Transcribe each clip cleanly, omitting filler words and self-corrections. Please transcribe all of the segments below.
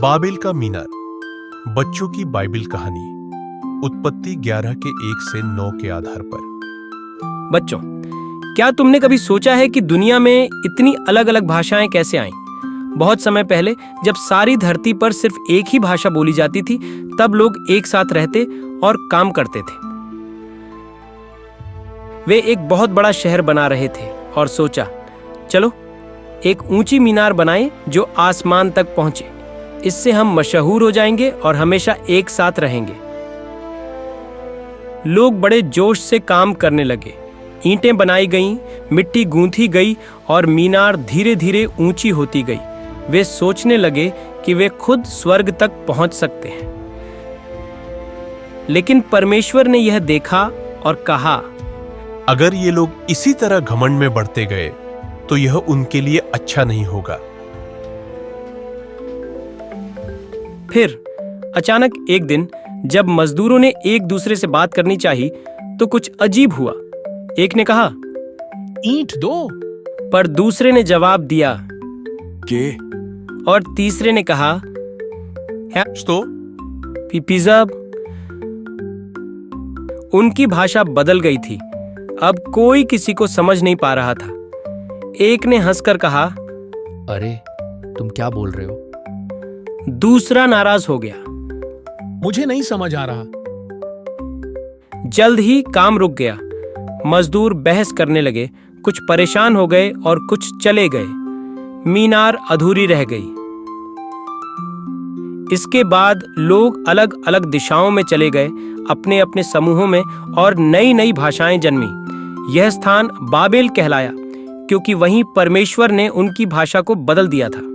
Babel का मीनार, बच्चों की बाइबल कहानी। उत्पत्ति 11 के 1 से 9 के आधार पर। बच्चों, क्या तुमने कभी सोचा है कि दुनिया में इतनी अलग अलग भाषाएं कैसे आईं? बहुत समय पहले जब सारी धरती पर सिर्फ एक ही भाषा बोली जाती थी, तब लोग एक साथ रहते और काम करते थे। वे एक बहुत बड़ा शहर बना रहे थे और सोचा, चलो एक ऊंची मीनार बनाएं जो आसमान तक पहुंचे। इससे हम मशहूर हो जाएंगे और हमेशा एक साथ रहेंगे। लोग बड़े जोश से काम करने लगे। ईंटें बनाई गईं, मिट्टी गूंथी गई और मीनार धीरे धीरे ऊंची होती गई। वे सोचने लगे कि वे खुद स्वर्ग तक पहुंच सकते हैं। लेकिन परमेश्वर ने यह देखा और कहा, अगर ये लोग इसी तरह घमंड में बढ़ते गए तो यह उनके लिए अच्छा नहीं होगा। फिर अचानक एक दिन जब मजदूरों ने एक दूसरे से बात करनी चाही, तो कुछ अजीब हुआ। एक ने कहा, ईंट दो। पर दूसरे ने जवाब दिया के? और तीसरे ने कहा, तो पिज़्ज़ा। उनकी भाषा बदल गई थी। अब कोई किसी को समझ नहीं पा रहा था। एक ने हंसकर कहा, अरे तुम क्या बोल रहे हो? दूसरा नाराज हो गया। मुझे नहीं समझ आ रहा। जल्द ही काम रुक गया। मजदूर बहस करने लगे, कुछ परेशान हो गए और कुछ चले गए। मीनार अधूरी रह गई। इसके बाद लोग अलग अलग दिशाओं में चले गए, अपने अपने समूहों में, और नई नई भाषाएं जन्मी। यह स्थान बाबेल कहलाया, क्योंकि वहीं परमेश्वर ने उनकी भाषा को बदल दिया था।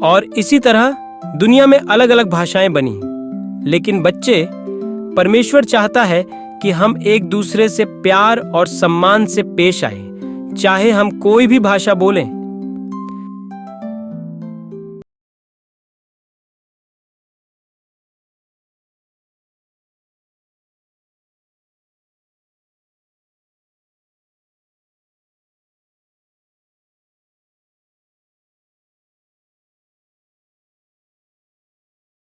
और इसी तरह दुनिया में अलग अलग भाषाएं बनी। लेकिन बच्चे, परमेश्वर चाहता है कि हम एक दूसरे से प्यार और सम्मान से पेश आए, चाहे हम कोई भी भाषा बोलें,